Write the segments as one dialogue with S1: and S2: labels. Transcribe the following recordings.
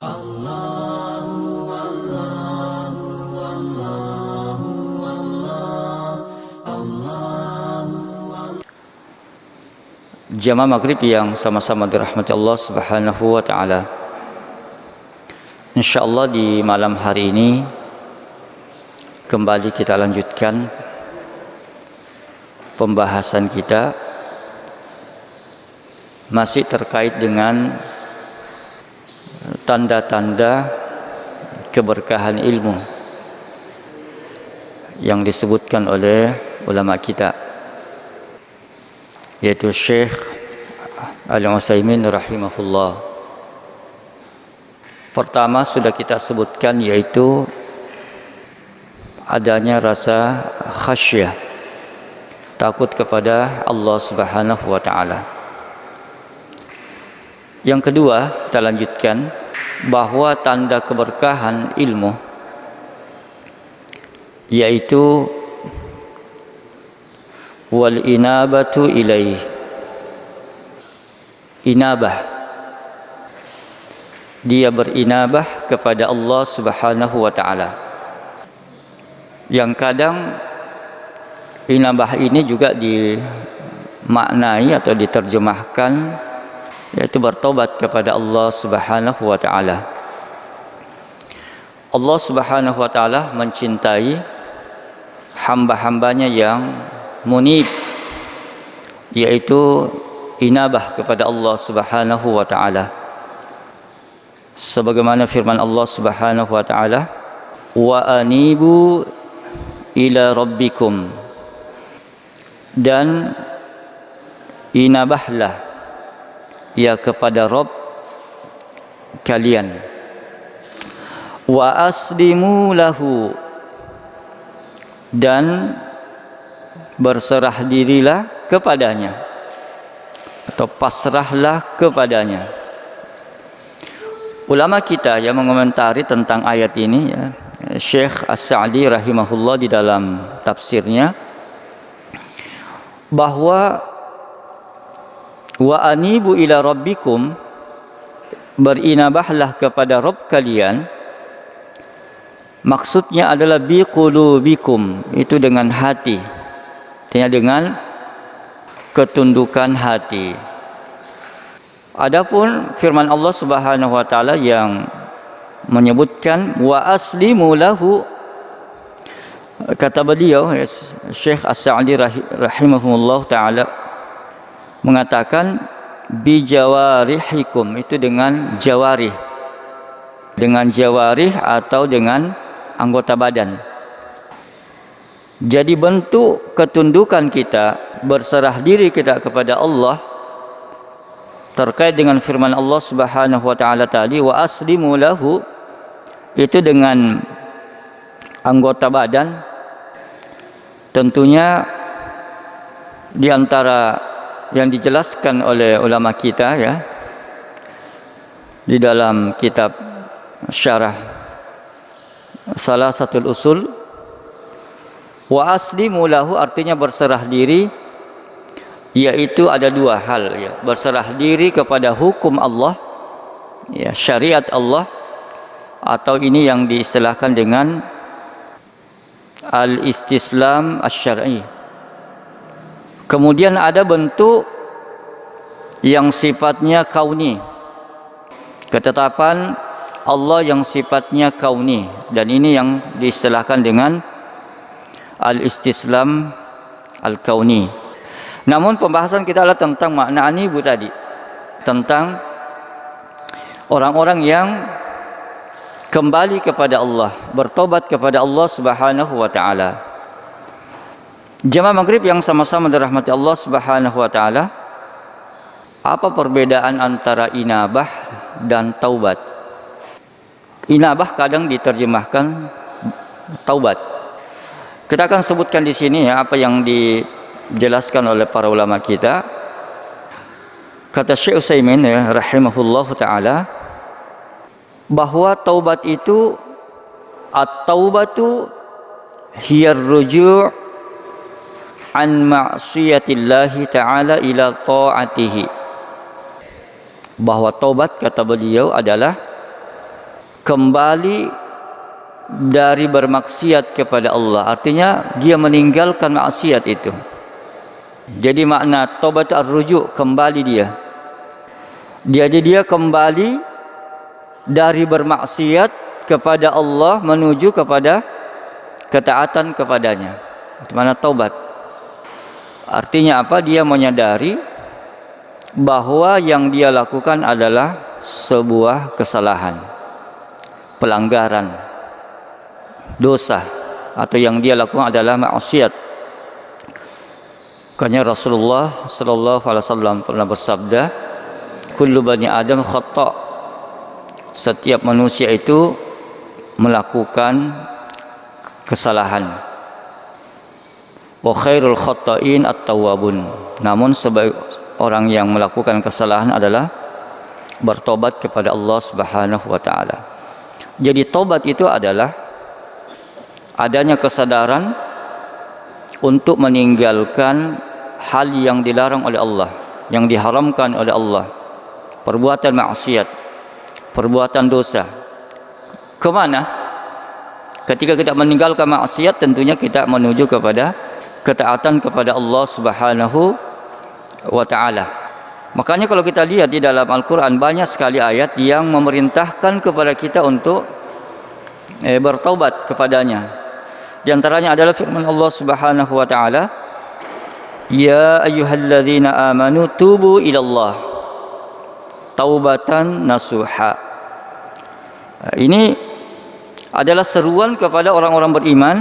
S1: Jamaah maghrib yang sama-sama dirahmati Allah Subhanahu wa taala. Insyaallah di malam hari ini kembali kita lanjutkan pembahasan kita masih terkait dengan tanda-tanda keberkahan ilmu yang disebutkan oleh ulama kita, yaitu Syekh Al-Utsaimin rahimahullah. Pertama sudah kita sebutkan, yaitu adanya rasa khasyah, takut kepada Allah Subhanahu wa taala. Yang kedua, kita lanjutkan bahwa tanda keberkahan ilmu yaitu wal inabatu ilaih. Inabah, dia berinabah kepada Allah Subhanahu wa taala. Yang kadang inabah ini juga dimaknai atau diterjemahkan yaitu bertobat kepada Allah Subhanahu wa taala. Allah Subhanahu wa taala mencintai hamba-hambanya yang munib, yaitu inabah kepada Allah Subhanahu wa taala. Sebagaimana firman Allah Subhanahu wa taala, wa anibu ila rabbikum, dan inabahlah ya kepada Rabb kalian, wa aslimu lahu, dan berserah dirilah kepadanya atau pasrahlah kepadanya. Ulama kita yang mengomentari tentang ayat ini, ya, Syekh As-Sa'di rahimahullah di dalam tafsirnya, bahwa wa anibu ila rabbikum, berinabahlah kepada Rabb kalian, maksudnya adalah biqulubikum, itu dengan hati, artinya dengan ketundukan hati. Adapun firman Allah Subhanahu wa taala yang menyebutkan wa aslimu lahu, kata beliau Syekh As-Sa'di rahimahullah taala mengatakan bijawarihikum, itu dengan jawarih, atau dengan anggota badan. Jadi bentuk ketundukan kita, berserah diri kita kepada Allah terkait dengan firman Allah Subhanahu wa taala tadi, wa aslimu lahu, itu dengan anggota badan. Tentunya di antara yang dijelaskan oleh ulama kita, ya, di dalam kitab syarah Salasatul Usul, wa aslimu lahu artinya berserah diri, yaitu ada dua hal, ya, berserah diri kepada hukum Allah, ya, syariat Allah, atau ini yang diistilahkan dengan al-istislam asy-syar'i. Kemudian ada bentuk yang sifatnya kauni, ketetapan Allah yang sifatnya kauni, dan ini yang diistilahkan dengan al-istislam al-kauni. Namun pembahasan kita adalah tentang makna anibu tadi, tentang orang-orang yang kembali kepada Allah, bertobat kepada Allah Subhanahu wa taala. Jamaah maghrib yang sama-sama dirahmati Allah Subhanahu wa taala, apa perbedaan antara inabah dan taubat? Inabah kadang diterjemahkan taubat. Kita akan sebutkan di sini, ya, apa yang dijelaskan oleh para ulama kita. Kata Syekh Utsaimin, ya, rahimahullah taala, bahwa taubat itu, at-taubatu hiya ar-ruju' an ma'siyatillahi ta'ala ila ta'atihi. Bahwa taubat, kata beliau, adalah kembali dari bermaksiat kepada Allah. Artinya dia meninggalkan maksiat itu. Jadi makna taubat ar-rujuk, kembali dia. Jadi dia kembali dari bermaksiat kepada Allah menuju kepada ketaatan kepadanya. Itu makna taubat. Artinya apa? Dia menyadari bahwa yang dia lakukan adalah sebuah kesalahan, pelanggaran, dosa, atau yang dia lakukan adalah maksiat. Karena Rasulullah sallallahu alaihi wasallam pernah bersabda, kullu bani Adam khata'. Setiap manusia itu melakukan kesalahan. Wa khairul khata'in at-tawwabun. Namun sebaik orang yang melakukan kesalahan adalah bertobat kepada Allah Subhanahu wa taala. Jadi tobat itu adalah adanya kesadaran untuk meninggalkan hal yang dilarang oleh Allah, yang diharamkan oleh Allah, perbuatan maksiat, perbuatan dosa. Kemana? Ketika kita meninggalkan maksiat, tentunya kita menuju kepada ketaatan kepada Allah Subhanahu wa taala. Makanya kalau kita lihat di dalam Al-Qur'an banyak sekali ayat yang memerintahkan kepada kita untuk bertaubat kepadanya. Di antaranya adalah firman Allah Subhanahu wa taala, ya ayyuhalladzina amanu tubu ilallah taubatan nasuha. Ini adalah seruan kepada orang-orang beriman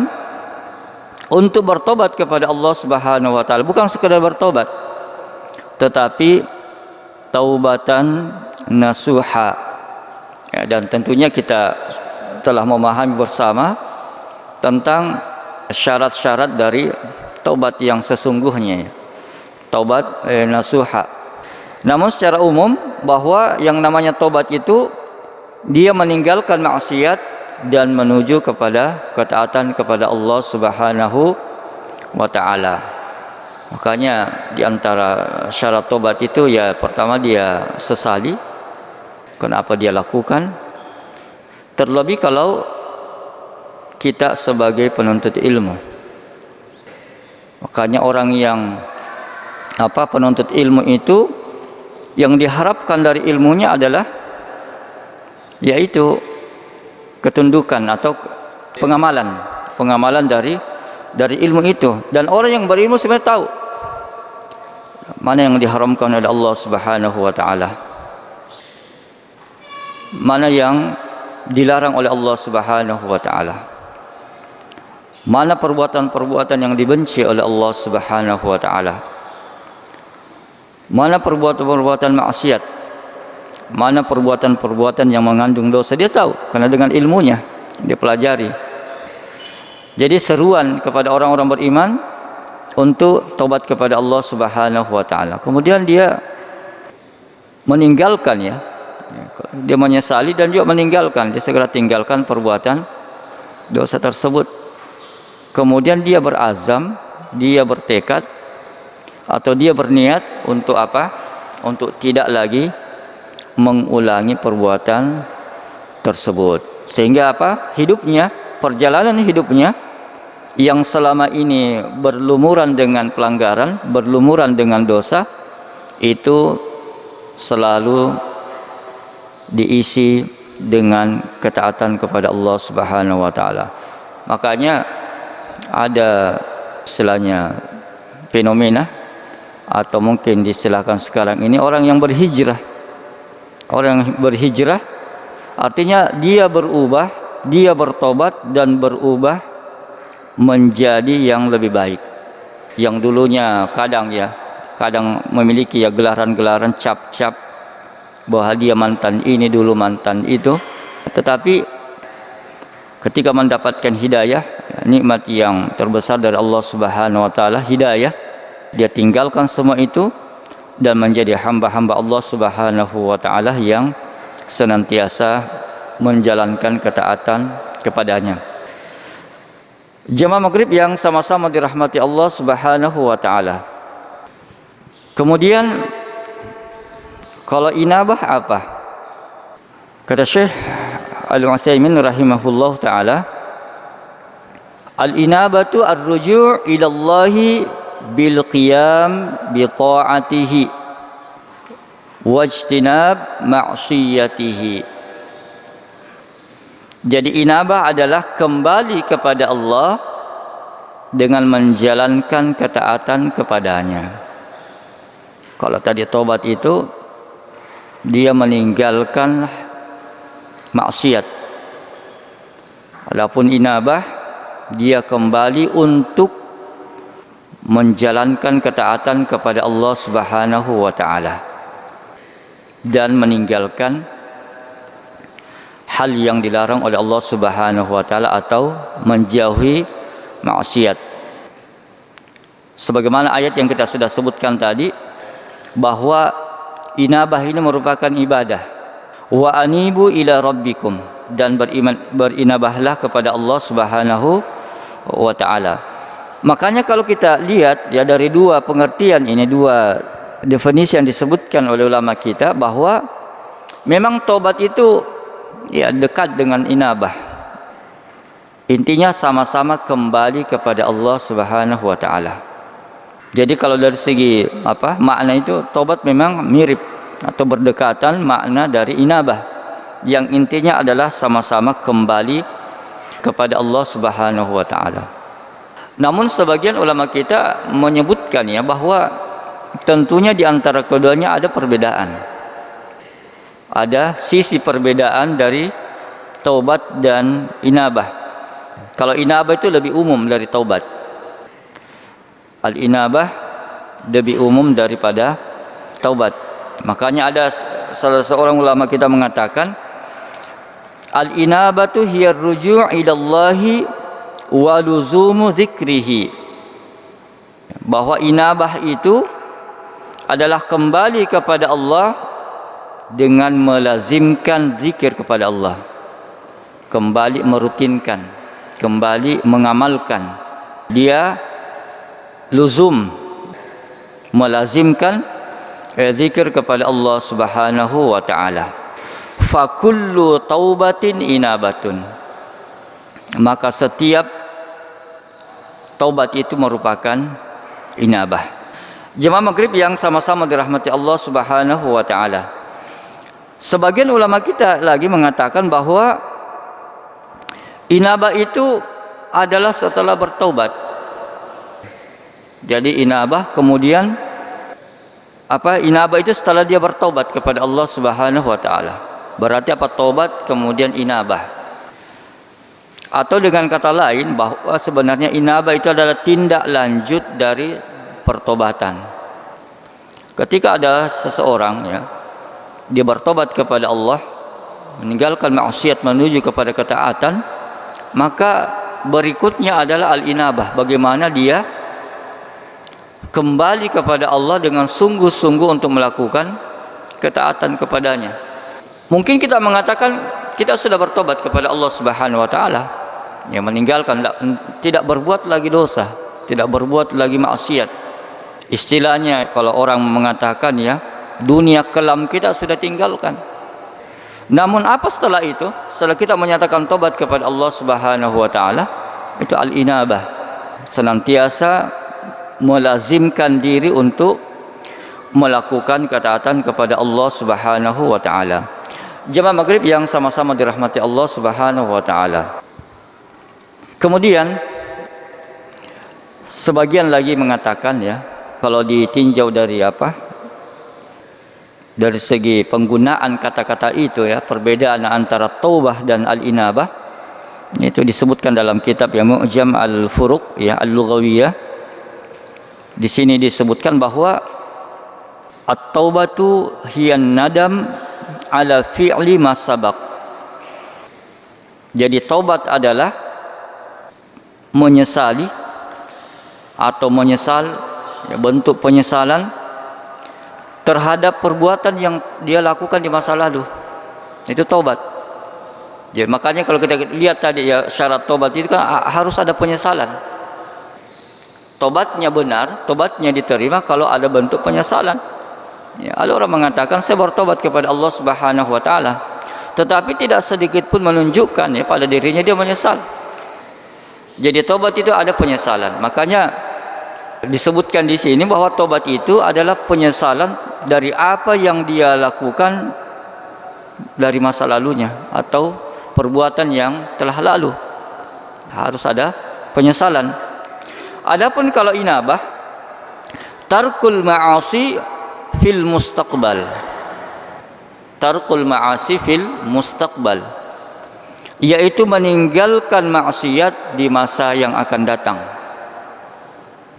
S1: untuk bertobat kepada Allah Subhanahu wa taala, bukan sekadar bertobat, tetapi taubatan nasuha. Ya, dan tentunya kita telah memahami bersama tentang syarat-syarat dari taubat yang sesungguhnya, taubat nasuha. Namun secara umum bahwa yang namanya taubat itu dia meninggalkan maksiat dan menuju kepada ketaatan kepada Allah Subhanahu wa taala. Makanya di antara syarat tobat itu ya pertama dia sesali kenapa dia lakukan. Terlebih kalau kita sebagai penuntut ilmu. Makanya orang yang penuntut ilmu itu yang diharapkan dari ilmunya adalah yaitu ketundukan atau pengamalan dari ilmu itu. Dan orang yang berilmu sebenarnya tahu mana yang diharamkan oleh Allah Subhanahu wa taala, mana yang dilarang oleh Allah Subhanahu wa taala, mana perbuatan-perbuatan yang dibenci oleh Allah Subhanahu wa taala, mana perbuatan-perbuatan maksiat, mana perbuatan-perbuatan yang mengandung dosa. Dia tahu karena dengan ilmunya dia pelajari. Jadi seruan kepada orang-orang beriman untuk taubat kepada Allah Subhanahu wa taala. Kemudian dia meninggalkan dia menyesali dan juga meninggalkan, dia segera tinggalkan perbuatan dosa tersebut. Kemudian dia berazam, dia bertekad atau dia berniat untuk apa? Untuk tidak lagi mengulangi perbuatan tersebut. Sehingga apa? Hidupnya, perjalanan hidupnya yang selama ini berlumuran dengan pelanggaran, berlumuran dengan dosa, itu selalu diisi dengan ketaatan kepada Allah Subhanahu wa taala. Makanya ada istilahnya fenomena atau mungkin diistilahkan sekarang ini orang yang berhijrah. Orang yang berhijrah artinya dia berubah, dia bertobat dan berubah menjadi yang lebih baik. Yang dulunya kadang memiliki gelaran-gelaran cap-cap bahwa dia mantan ini dulu, mantan itu, tetapi ketika mendapatkan hidayah, nikmat yang terbesar dari Allah Subhanahu wa taala, hidayah, dia tinggalkan semua itu dan menjadi hamba-hamba Allah Subhanahu wa taala yang senantiasa menjalankan ketaatan kepadanya. Jemaah maghrib yang sama-sama dirahmati Allah Subhanahu wa taala. Kemudian kalau inabah apa? Kata Syekh Al-Utsaimin rahimahullah taala, al-inabatu ar-ruju' ila Allah bil qiyam bi ta'atihi wajtinab ma'siyatihi. Jadi inabah adalah kembali kepada Allah dengan menjalankan ketaatan kepadanya. Kalau tadi tobat itu dia meninggalkan maksiat. Adapun inabah dia kembali untuk menjalankan ketaatan kepada Allah Subhanahu wa taala dan meninggalkan hal yang dilarang oleh Allah Subhanahu wa taala atau menjauhi maksiat. Sebagaimana ayat yang kita sudah sebutkan tadi, bahwa inabah ini merupakan ibadah. Wa anibu ila rabbikum, dan berinabahlah kepada Allah Subhanahu wa taala. Makanya kalau kita lihat ya dari dua pengertian ini, dua definisi yang disebutkan oleh ulama kita, bahwa memang taubat itu ya dekat dengan inabah. Intinya sama-sama kembali kepada Allah Subhanahu wa taala. Jadi kalau dari segi makna itu taubat memang mirip atau berdekatan makna dari inabah, yang intinya adalah sama-sama kembali kepada Allah Subhanahu wa taala. Namun sebagian ulama kita menyebutkan ya bahwa tentunya di antara keduanya ada perbedaan. Ada sisi perbedaan dari taubat dan inabah. Kalau inabah itu lebih umum dari taubat. Al-inabah lebih umum daripada taubat. Makanya ada salah seorang ulama kita mengatakan, al-inabatu hiya ar-ruju' ila Allahi wa luzumu dzikrihi. Bahwa inabah itu adalah kembali kepada Allah dengan melazimkan zikir kepada Allah, kembali merutinkan, kembali mengamalkan. Dia luzum, melazimkan zikir kepada Allah Subhanahu wa taala. Fa kullu taubatin inabatun, maka setiap taubat itu merupakan inabah. Jemaah maghrib yang sama-sama dirahmati Allah Subhanahu wa taala, sebagian ulama kita lagi mengatakan bahwa inabah itu adalah setelah bertaubat. Jadi inabah kemudian inabah itu setelah dia bertaubat kepada Allah Subhanahu wa taala. Berarti taubat kemudian inabah. Atau dengan kata lain bahwa sebenarnya inabah itu adalah tindak lanjut dari pertobatan. Ketika ada seseorang ya, dia bertobat kepada Allah, meninggalkan maksiat menuju kepada ketaatan, maka berikutnya adalah al-inabah, bagaimana dia kembali kepada Allah dengan sungguh-sungguh untuk melakukan ketaatan kepadanya. Mungkin kita mengatakan kita sudah bertobat kepada Allah Subhanahu wa taala, ya meninggalkan, tidak berbuat lagi dosa, tidak berbuat lagi maksiat. Istilahnya kalau orang mengatakan ya, dunia kelam kita sudah tinggalkan. Namun apa setelah itu? Setelah kita menyatakan tobat kepada Allah Subhanahu wa taala, itu al-inabah, senantiasa melazimkan diri untuk melakukan ketaatan kepada Allah Subhanahu wa taala. Jemaah maghrib yang sama-sama dirahmati Allah Subhanahu wa taala. Kemudian sebagian lagi mengatakan ya, kalau ditinjau dari dari segi penggunaan kata-kata itu ya, perbedaan antara taubah dan al-inabah itu disebutkan dalam kitab yang Mu'jam al-Furuq ya, al-Lughawiyah. Di sini disebutkan bahwa at-taubatu hiyan nadam ala fi'li ma sabaq. Jadi taubat adalah menyesali atau menyesal ya, bentuk penyesalan terhadap perbuatan yang dia lakukan di masa lalu. Itu taubat. Jadi makanya kalau kita lihat tadi ya, syarat taubat itu kan harus ada penyesalan. Taubatnya benar, taubatnya diterima kalau ada bentuk penyesalan. Ya, ada orang mengatakan saya bertobat kepada Allah Subhanahu wa taala. tetapi tidak sedikit pun menunjukkan ya pada dirinya dia menyesal. Jadi tobat itu ada penyesalan. Makanya disebutkan di sini bahwa tobat itu adalah penyesalan dari apa yang dia lakukan dari masa lalunya atau perbuatan yang telah lalu. Harus ada penyesalan. Adapun kalau inabah, tarkul ma'asi fil mustaqbal. Tarkul ma'asi fil mustaqbal, yaitu meninggalkan maksiat di masa yang akan datang.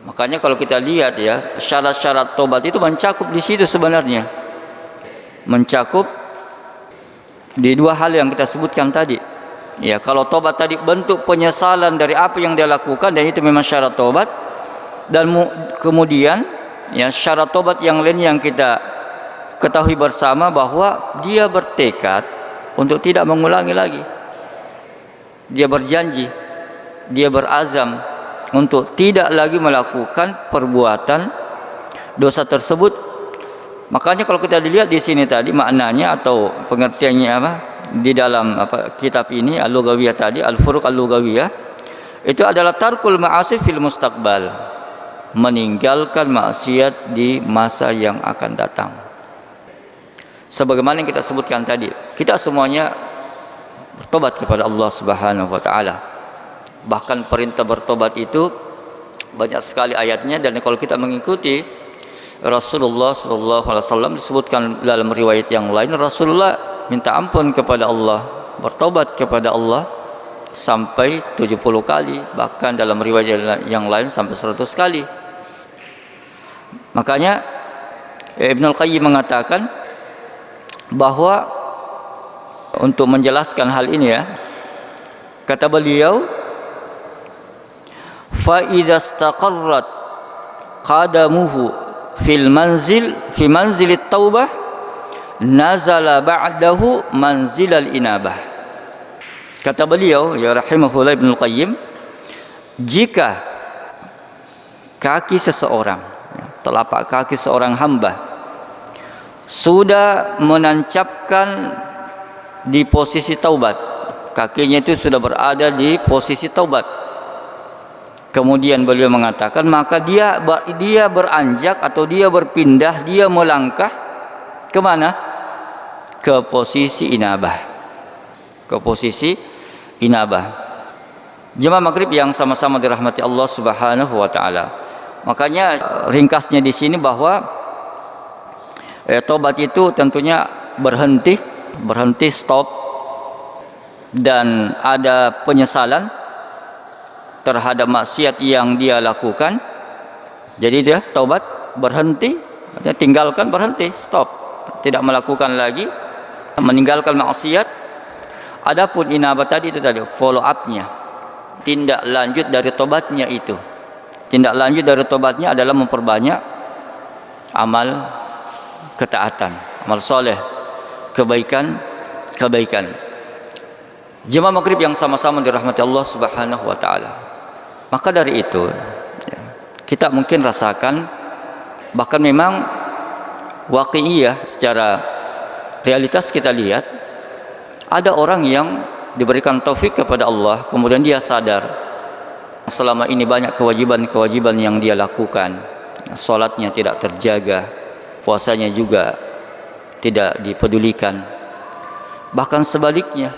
S1: Makanya kalau kita lihat ya, syarat-syarat tobat itu mencakup di situ sebenarnya. Mencakup di dua hal yang kita sebutkan tadi. Ya, kalau tobat tadi bentuk penyesalan dari apa yang dia lakukan dan itu memang syarat tobat. Dan kemudian ya syarat tobat yang lain yang kita ketahui bersama bahwa dia bertekad untuk tidak mengulangi lagi. Dia berjanji, dia berazam untuk tidak lagi melakukan perbuatan dosa tersebut. Makanya kalau kita dilihat di sini tadi maknanya atau pengertiannya apa di dalam kitab ini Al-Lughawiyah tadi, Al-Furuq Al-Lughawiyah, itu adalah tarkul ma'asi fil mustaqbal, meninggalkan maksiat di masa yang akan datang. Sebagaimana yang kita sebutkan tadi, kita semuanya bertobat kepada Allah Subhanahu wa taala. Bahkan perintah bertobat itu banyak sekali ayatnya, dan kalau kita mengikuti Rasulullah sallallahu alaihi wasallam disebutkan dalam riwayat yang lain, Rasulullah minta ampun kepada Allah, bertobat kepada Allah sampai 70 kali, bahkan dalam riwayat yang lain sampai 100 kali. Makanya Ibnul Qayyim mengatakan bahwa untuk menjelaskan hal ini ya, kata beliau, fa idza istaqarrat qadamuhu fi manzilit taubah nazala ba'dahu manzilal inabah. Kata beliau ya rahimahullah Ibnul Qayyim, jika kaki seseorang, telapak kaki seorang hamba sudah menancapkan di posisi taubat, kakinya itu sudah berada di posisi taubat, kemudian beliau mengatakan maka dia beranjak atau dia berpindah, dia melangkah kemana? Ke posisi inabah, ke posisi inabah. Jemaah maghrib yang sama-sama dirahmati Allah Subhanahu wa taala. Makanya ringkasnya di sini bahwa tobat itu tentunya berhenti, stop, dan ada penyesalan terhadap maksiat yang dia lakukan. Jadi dia taubat, berhenti, tinggalkan, berhenti, stop, tidak melakukan lagi, meninggalkan maksiat. Adapun inabah tadi itu tadi follow up-nya, tindak lanjut dari tobatnya itu. Tindak lanjut dari tobatnya adalah memperbanyak amal ketaatan, amal soleh, kebaikan. Jemaah maghrib yang sama-sama dirahmati Allah Subhanahu wa taala. Maka dari itu kita mungkin rasakan, bahkan memang waqi'iyah, secara realitas kita lihat, ada orang yang diberikan taufik kepada Allah, kemudian dia sadar selama ini banyak kewajiban-kewajiban yang dia lakukan, salatnya tidak terjaga, puasanya juga tidak dipedulikan. Bahkan sebaliknya,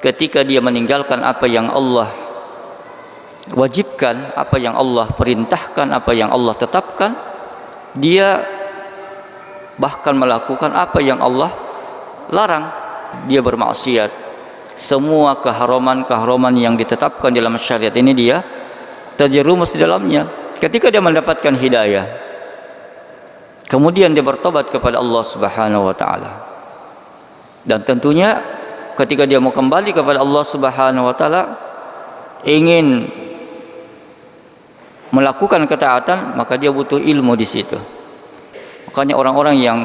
S1: ketika dia meninggalkan apa yang Allah wajibkan, apa yang Allah perintahkan, apa yang Allah tetapkan, dia bahkan melakukan apa yang Allah larang. Dia bermaksiat. Semua keharaman-keharaman yang ditetapkan dalam syariat ini dia terjerumus di dalamnya. Ketika dia mendapatkan hidayah, kemudian dia bertobat kepada Allah Subhanahu wa taala. Dan tentunya ketika dia mau kembali kepada Allah Subhanahu wa taala, ingin melakukan ketaatan, maka dia butuh ilmu di situ. Makanya orang-orang yang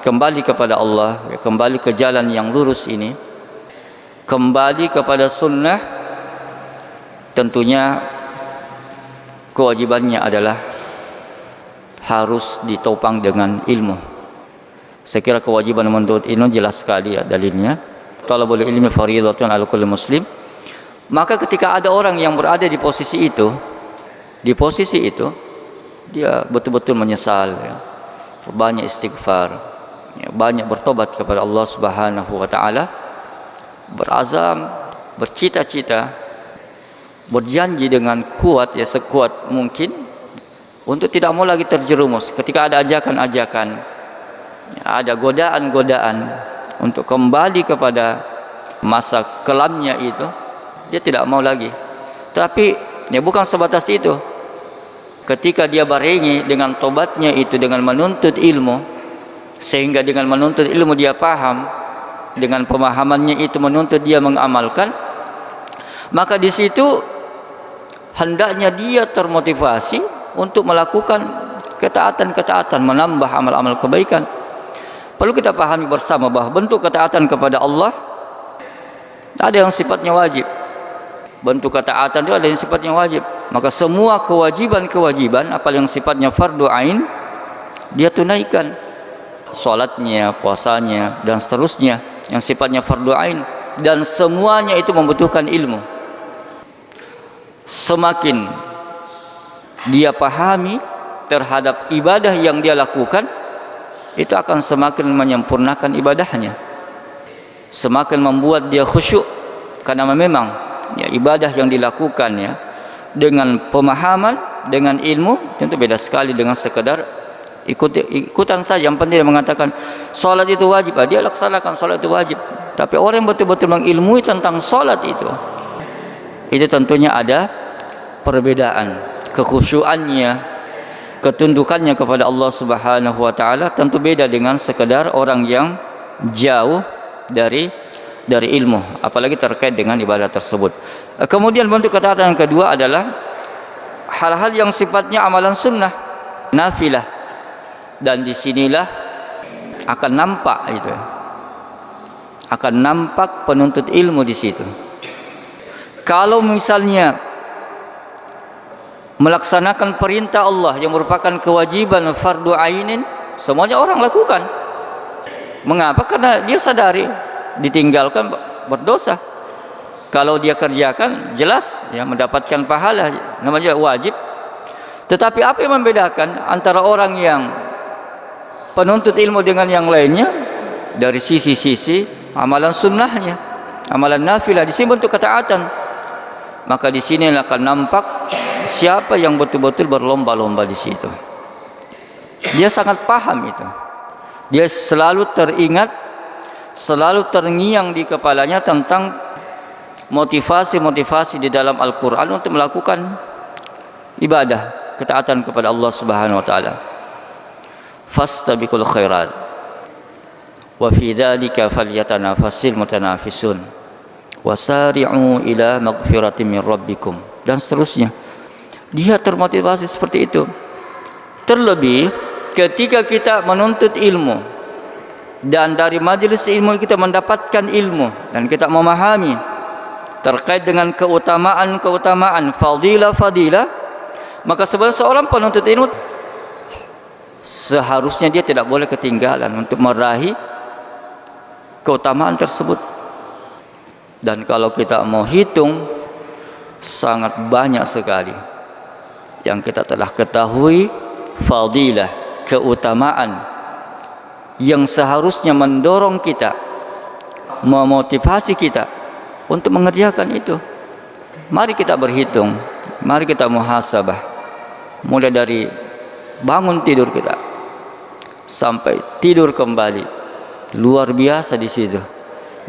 S1: kembali kepada Allah, kembali ke jalan yang lurus ini, kembali kepada sunnah, tentunya kewajibannya adalah harus ditopang dengan ilmu. Saya kira kewajiban menuntut ilmu jelas sekali ya dalilnya. talabul ilmi fardhatun 'ala kulli muslim. Maka ketika ada orang yang berada di posisi itu, dia betul-betul menyesal, ya. Banyak istighfar, ya, banyak bertobat kepada Allah Subhanahu wa taala, berazam, bercita-cita, berjanji dengan kuat, ya, sekuat mungkin untuk tidak mau lagi terjerumus ketika ada ajakan-ajakan, ya, ada godaan-godaan untuk kembali kepada masa kelamnya itu. Dia tidak mau lagi. Tapi ya bukan sebatas itu. Ketika dia barengi dengan tobatnya itu dengan menuntut ilmu, sehingga dengan menuntut ilmu dia paham, dengan pemahamannya itu menuntut dia mengamalkan, maka di situ hendaknya dia termotivasi untuk melakukan ketaatan-ketaatan, menambah amal-amal kebaikan. Perlu kita pahami bersama bahwa bentuk ketaatan kepada Allah ada yang sifatnya wajib. Bentuk ketaatan itu ada yang sifatnya wajib. Maka semua kewajiban-kewajiban apa yang sifatnya fardu ain dia tunaikan. Salatnya, puasanya dan seterusnya yang sifatnya fardu ain, dan semuanya itu membutuhkan ilmu. Semakin dia pahami terhadap ibadah yang dia lakukan, itu akan semakin menyempurnakan ibadahnya, semakin membuat dia khusyuk, karena memang ya, ibadah yang dilakukan ya dengan pemahaman, dengan ilmu tentu beda sekali dengan sekedar ikutan saja. Yang penting dia mengatakan salat itu wajib, dia laksanakan salat itu wajib. Tapi orang yang betul-betul mengilmui tentang salat itu tentunya ada perbedaan, kekhusyuannya, ketundukannya kepada Allah Subhanahu wa taala tentu beda dengan sekedar orang yang jauh dari ilmu, apalagi terkait dengan ibadah tersebut. Kemudian bentuk ketaatan yang kedua adalah hal-hal yang sifatnya amalan sunnah, nafilah, dan disinilah akan nampak itu, akan nampak penuntut ilmu di situ. Kalau misalnya melaksanakan perintah Allah yang merupakan kewajiban fardu ainin, semuanya orang lakukan. Mengapa? Karena dia sadari ditinggalkan berdosa. Kalau dia kerjakan jelas ya mendapatkan pahala, namanya wajib. Tetapi apa yang membedakan antara orang yang penuntut ilmu dengan yang lainnya? Dari sisi-sisi amalan sunnahnya, amalan nafilah, di sini bentuk ketaatan. Maka di sini akan nampak siapa yang betul-betul berlomba-lomba di situ. Dia sangat paham itu. Dia selalu teringat, selalu terngiang di kepalanya tentang motivasi-motivasi di dalam Al-Quran untuk melakukan ibadah, ketaatan kepada Allah Subhanahu wa taala. Fastabiqul khairat wa fi dzalika falyatanafasil mutanafisun wasari'u ila maghfiratin min rabbikum, dan seterusnya. Dia termotivasi seperti itu. Terlebih ketika kita menuntut ilmu dan dari majelis ilmu kita mendapatkan ilmu dan kita memahami terkait dengan keutamaan-keutamaan, fadilah-fadilah, maka sebagai seorang penuntut ilmu seharusnya dia tidak boleh ketinggalan untuk meraih keutamaan tersebut. Dan kalau kita mau hitung, sangat banyak sekali yang kita telah ketahui fadilah, keutamaan yang seharusnya mendorong kita, memotivasi kita untuk mengerjakan itu. Mari kita berhitung, mari kita muhasabah, mulai dari bangun tidur kita sampai tidur kembali. Luar biasa di situ,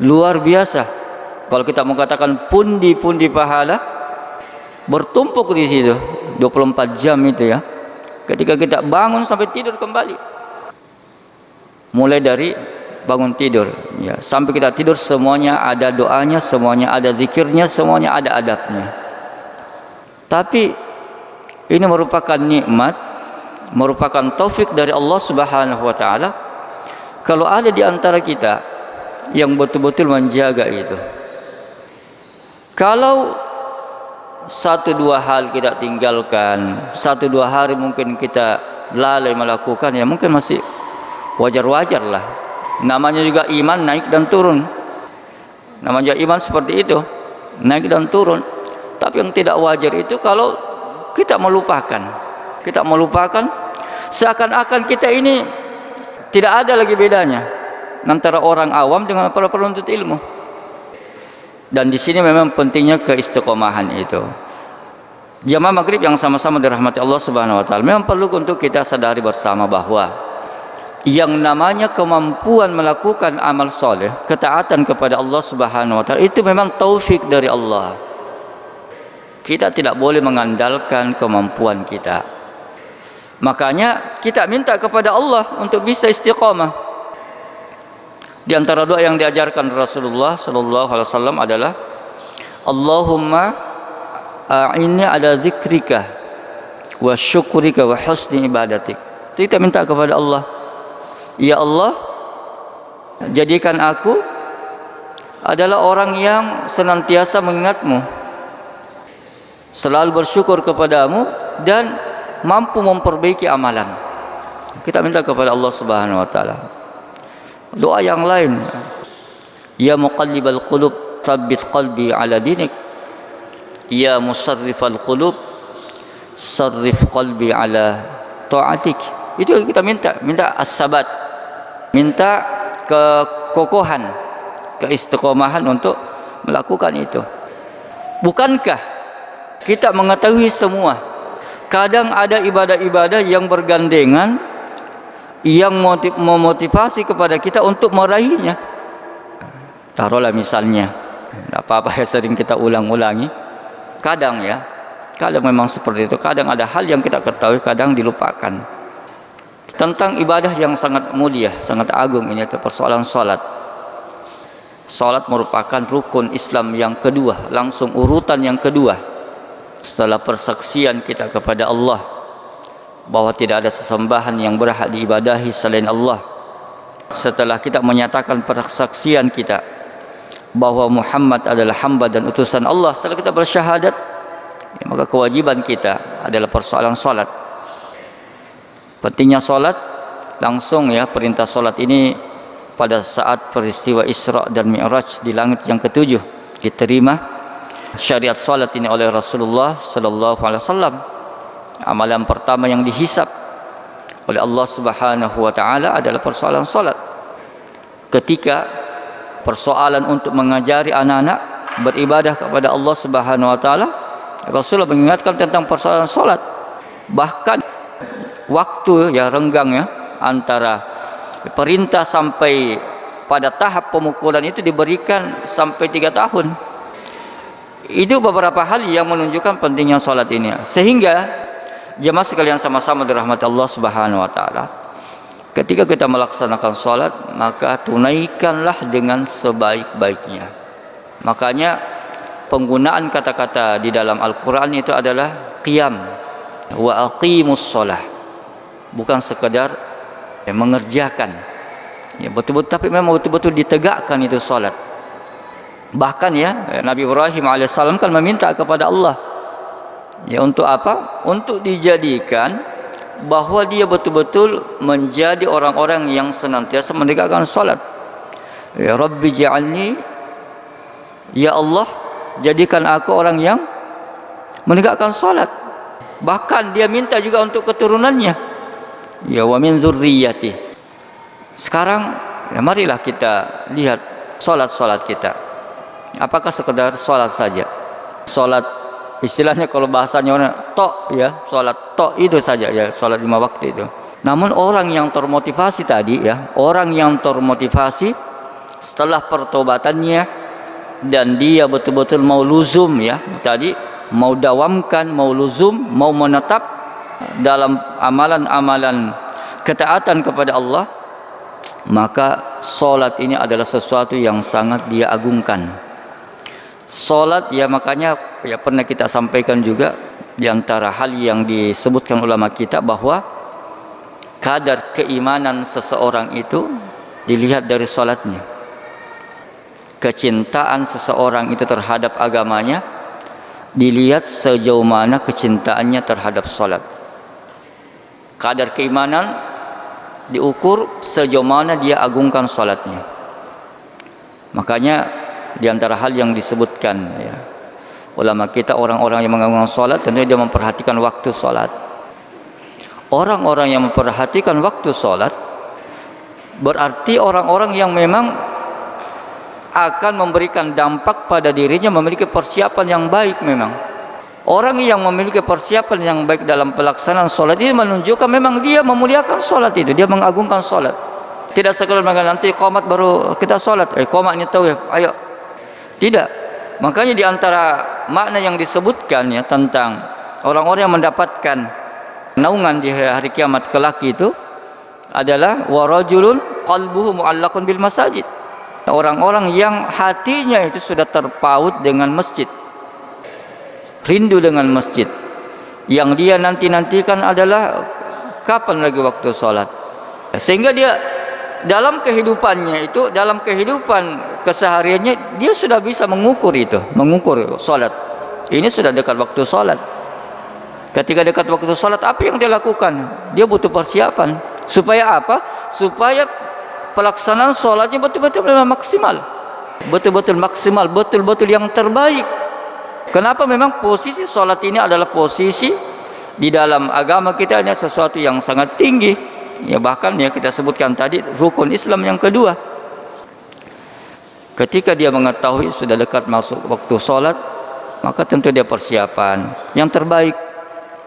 S1: luar biasa. Kalau kita mau katakan pundi-pundi pahala bertumpuk di situ 24 jam itu ya. Ketika kita bangun sampai tidur kembali, mulai dari bangun tidur ya sampai kita tidur, semuanya ada doanya, semuanya ada zikirnya, semuanya ada adabnya. Tapi ini merupakan nikmat, merupakan taufik dari Allah Subhanahu wa taala kalau ada di antara kita yang betul-betul menjaga itu. Kalau satu dua hal kita tinggalkan, satu dua hari mungkin kita lalai melakukan, ya mungkin masih wajar-wajar lah. Namanya juga iman naik dan turun. Namanya iman seperti itu, naik dan turun. Tapi yang tidak wajar itu kalau kita melupakan seakan-akan kita ini tidak ada lagi bedanya antara orang awam dengan para penuntut ilmu. Dan di sini memang pentingnya keistiqomahan itu. Jamaah maghrib yang sama-sama dirahmati Allah Subhanahu wa taala, memang perlu untuk kita sadari bersama bahwa yang namanya kemampuan melakukan amal soleh, ketaatan kepada Allah Subhanahu wa taala, itu memang taufik dari Allah. Kita tidak boleh mengandalkan kemampuan kita. Makanya kita minta kepada Allah untuk bisa istiqamah. Di antara doa yang diajarkan Rasulullah sallallahu alaihi wasallam adalah Allahumma a'inni ala dzikrika wa syukrika wa husni ibadatik. Kita minta kepada Allah, ya Allah, jadikan aku adalah orang yang senantiasa mengingatmu, selalu bersyukur kepadamu, dan mampu memperbaiki amalan. Kita minta kepada Allah Subhanahu wa taala. Doa yang lain, ya muqallibal qulub tsabbit qalbi ala dinik, ya musarrifal qulub sarrif qalbi ala ta'atik. Itu kita minta as-sabat, minta kekokohan, keistiqomahan untuk melakukan itu. Bukankah kita mengetahui semua, kadang ada ibadah-ibadah yang bergandengan yang memotivasi kepada kita untuk meraihnya. Taruhlah misalnya, tidak apa-apa ya, sering kita ulang-ulangi. Kadang memang seperti itu. Kadang ada hal yang kita ketahui, kadang dilupakan. Tentang ibadah yang sangat mulia, sangat agung ini, itu persoalan salat. Salat merupakan rukun Islam yang kedua, langsung urutan yang kedua setelah persaksian kita kepada Allah bahwa tidak ada sesembahan yang berhak diibadahi selain Allah. Setelah kita menyatakan persaksian kita bahwa Muhammad adalah hamba dan utusan Allah, setelah kita bersyahadat, ya, maka kewajiban kita adalah persoalan salat. Pentingnya salat, langsung ya perintah salat ini pada saat peristiwa Isra dan Mi'raj di langit yang ketujuh diterima syariat salat ini oleh Rasulullah sallallahu alaihi wasallam. Amalan pertama yang dihisab oleh Allah Subhanahu wa taala adalah persoalan salat. Ketika persoalan untuk mengajari anak-anak beribadah kepada Allah Subhanahu wa taala, Rasulullah mengingatkan tentang persoalan salat. Bahkan waktu ya renggang ya antara perintah sampai pada tahap pemukulan itu diberikan sampai 3 tahun. Itu beberapa hal yang menunjukkan pentingnya salat ini. Sehingga jemaah sekalian sama-sama dirahmati Allah Subhanahu wa taala, ketika kita melaksanakan salat, maka tunaikanlah dengan sebaik-baiknya. Makanya penggunaan kata-kata di dalam Al-Qur'an itu adalah qiyam wa aqimus shalah. Bukan sekedar mengerjakan, ya betul-betul, tapi memang betul-betul ditegakkan itu salat. Bahkan ya Nabi Ibrahim alaihissalam kan meminta kepada Allah, ya untuk apa? Untuk dijadikan bahwa dia betul-betul menjadi orang-orang yang senantiasa menegakkan salat. Ya Rabbi ja'alni, ya Allah, jadikan aku orang yang menegakkan salat. Bahkan dia minta juga untuk keturunannya, ya wa min dzurriyyati. Sekarang ya marilah kita lihat salat-salat kita. Apakah sekedar salat saja? Salat istilahnya kalau bahasanya orang tok ya, salat tok itu saja ya, salat 5 waktu itu. Namun orang yang termotivasi tadi ya, orang yang termotivasi setelah pertobatannya dan dia betul-betul mau luzum ya, tadi mau dawamkan, mau luzum, mau menetap dalam amalan-amalan ketaatan kepada Allah, maka salat ini adalah sesuatu yang sangat dia agungkan. Salat ya, makanya ya pernah kita sampaikan juga di antara hal yang disebutkan ulama kita bahwa kadar keimanan seseorang itu dilihat dari salatnya. Kecintaan seseorang itu terhadap agamanya dilihat sejauh mana kecintaannya terhadap salat. Kadar keimanan diukur sejauh mana dia agungkan salatnya. Makanya Di antara hal yang disebutkan ya, ulama kita, orang-orang yang mengagungkan salat tentunya dia memperhatikan waktu salat. Orang-orang yang memperhatikan waktu salat berarti orang-orang yang memang akan memberikan dampak pada dirinya, memiliki persiapan yang baik. Memang orang yang memiliki persiapan yang baik dalam pelaksanaan salat ini menunjukkan memang dia memuliakan salat itu, dia mengagungkan salat. Tidak sekadar nanti qomat baru kita salat, qomat ni tahu ya, ayo. Tidak. Makanya di antara makna yang disebutkan ya tentang orang-orang yang mendapatkan naungan di hari kiamat kelak itu adalah warajulun qalbuhu mu'allaqun bil masajid. Orang-orang yang hatinya itu sudah terpaut dengan masjid, rindu dengan masjid. Yang dia nanti-nantikan adalah kapan lagi waktu salat. Sehingga dia dalam kehidupannya itu, dalam kehidupan kesehariannya, dia sudah bisa mengukur itu, mengukur salat. Ini sudah dekat waktu salat. Ketika dekat waktu salat, apa yang dia lakukan? Dia butuh persiapan. Supaya apa? Supaya pelaksanaan salatnya betul-betul maksimal. Betul-betul maksimal, betul-betul yang terbaik. Kenapa? Memang posisi salat ini adalah posisi di dalam agama kita ini sesuatu yang sangat tinggi. Ya, bahkan ya kita sebutkan tadi rukun Islam yang kedua. Ketika dia mengetahui sudah dekat masuk waktu salat, maka tentu dia persiapan yang terbaik.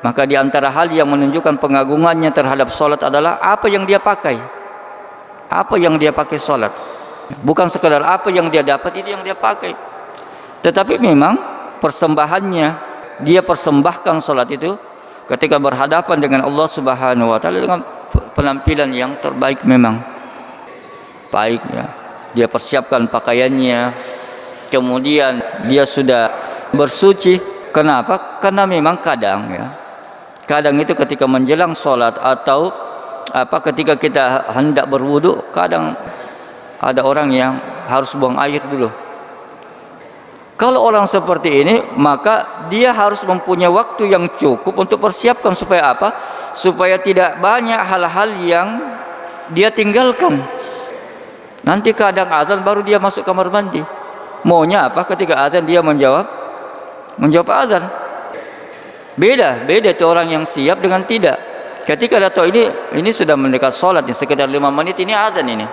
S1: Maka di antara hal yang menunjukkan pengagungannya terhadap salat adalah apa yang dia pakai. Apa yang dia pakai salat. Bukan sekadar apa yang dia dapat itu yang dia pakai. Tetapi memang persembahannya, dia persembahkan salat itu ketika berhadapan dengan Allah Subhanahu wa taala dengan penampilan yang terbaik. Memang baik ya, dia persiapkan pakaiannya, kemudian dia sudah bersuci. Kenapa? Karena memang kadang ya, kadang itu ketika menjelang salat atau ketika kita hendak berwudu, kadang ada orang yang harus buang air dulu. Kalau orang seperti ini, maka dia harus mempunyai waktu yang cukup untuk persiapkan. Supaya apa? Supaya tidak banyak hal-hal yang dia tinggalkan. Nanti kadang azan baru dia masuk kamar mandi. Maunya apa? Ketika azan dia menjawab azan. Beda itu orang yang siap dengan tidak. Ketika dia tahu ini sudah mendekat salat, sekitar 5 menit ini azan ini.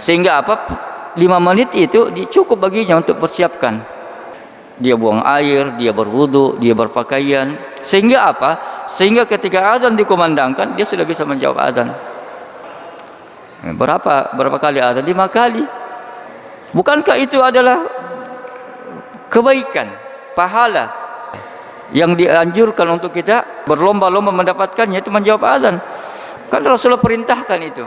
S1: Sehingga apa? 5 menit itu cukup baginya untuk persiapkan. Dia buang air, dia berwudu, dia berpakaian. Sehingga apa? Sehingga ketika azan dikumandangkan, dia sudah bisa menjawab azan. Berapa kali azan? 5 kali. Bukankah itu adalah kebaikan, pahala yang dianjurkan untuk kita berlomba-lomba mendapatkannya, itu menjawab azan. Kan Rasulullah perintahkan itu.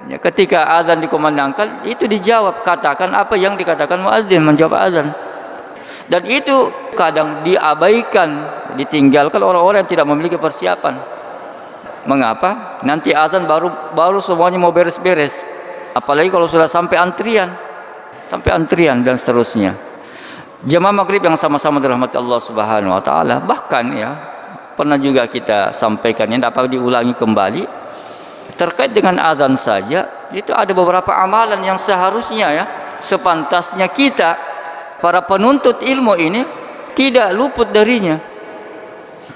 S1: Ya, ketika azan dikumandangkan, itu dijawab, katakan apa yang dikatakan muadzin, menjawab azan. Dan itu kadang diabaikan, ditinggalkan orang-orang yang tidak memiliki persiapan. Mengapa? Nanti azan baru semuanya mau beres-beres. Apalagi kalau sudah sampai antrian dan seterusnya. Jemaah maghrib yang sama-sama dirahmati Allah Subhanahu wa taala, bahkan ya pernah juga kita sampaikan, yang dapat diulangi kembali terkait dengan azan saja. Itu ada beberapa amalan yang seharusnya ya, sepantasnya kita para penuntut ilmu ini tidak luput darinya.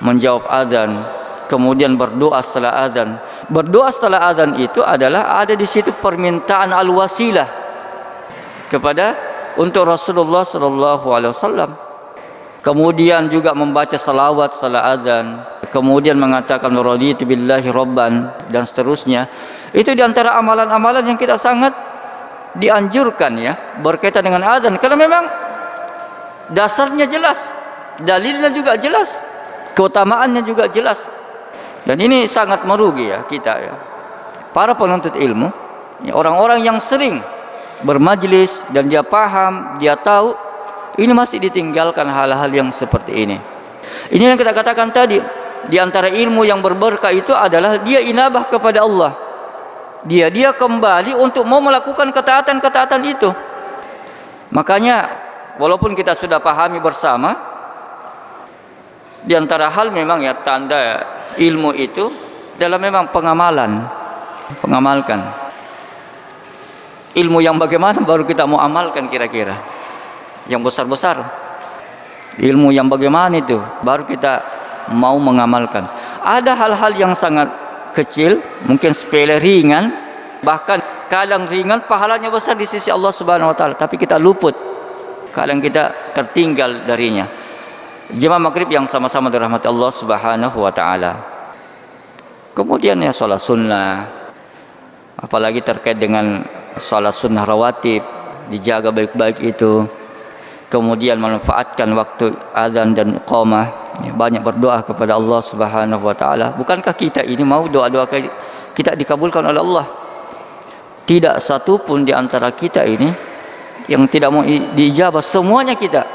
S1: Menjawab azan, kemudian berdoa setelah azan. Berdoa setelah azan itu adalah ada di situ permintaan al-wasilah untuk Rasulullah sallallahu alaihi wasallam. Kemudian juga membaca salawat setelah azan, kemudian mengatakan raditu billahi rabban dan seterusnya. Itu di antara amalan-amalan yang kita sangat dianjurkan ya berkaitan dengan azan, karena memang dasarnya jelas, dalilnya juga jelas, keutamaannya juga jelas. Dan ini sangat merugi ya kita ya, para penuntut ilmu ya, orang-orang yang sering bermajlis dan dia paham, dia tahu, ini masih ditinggalkan hal-hal yang seperti ini. Ini yang kita katakan tadi, di antara ilmu yang berberkah itu adalah dia inabah kepada Allah. Dia kembali untuk mau melakukan ketaatan-ketaatan itu. Makanya walaupun kita sudah pahami bersama, di antara hal memang ya tanda ilmu itu adalah memang pengamalkan. Ilmu yang bagaimana baru kita mau amalkan kira-kira. yang besar-besar. Ilmu yang bagaimana itu baru kita mau mengamalkan. Ada hal-hal yang sangat kecil, mungkin sepele, ringan, bahkan kadang ringan pahalanya besar di sisi Allah Subhanahu wa taala, tapi kita luput, kadang kita tertinggal darinya. Jemaah maghrib yang sama-sama dirahmati Allah Subhanahu wa taala. Kemudian ya salat sunnah, apalagi terkait dengan salat sunnah rawatib, dijaga baik-baik itu. Kemudian memanfaatkan waktu azan dan iqamah, banyak berdoa kepada Allah Subhanahu wa taala. Bukankah kita ini mau doa-doa kita dikabulkan oleh Allah? Tidak satu pun di antara kita ini yang tidak mau diijabah. Semuanya kita,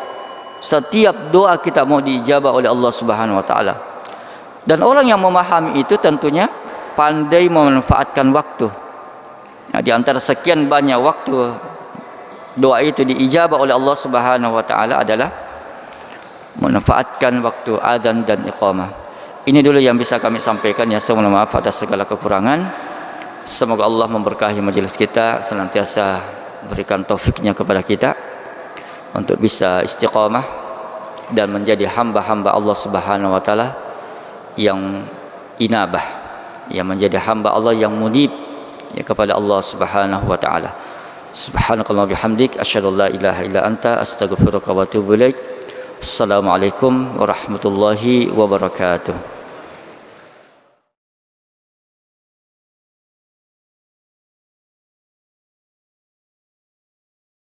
S1: setiap doa kita mau diijabah oleh Allah Subhanahu wa taala. Dan orang yang memahami itu tentunya pandai memanfaatkan waktu. Nah, di antara sekian banyak waktu doa itu diijabah oleh Allah Subhanahu wa taala adalah memanfaatkan waktu azan dan iqamah. Ini dulu yang bisa kami sampaikan, ya. Saya mohon maaf atas segala kekurangan. Semoga Allah memberkahi majelis kita, senantiasa berikan taufiknya kepada kita untuk bisa istiqamah dan menjadi hamba-hamba Allah Subhanahu wa taala yang inabah, yang menjadi hamba Allah yang munib, ya, kepada Allah Subhanahu wa taala. Subhanakallah bihamdik, asyhadu an la ilaha illa anta, astaghfiruka wa atubu ilaik. Assalamualaikum warahmatullahi wabarakatuh.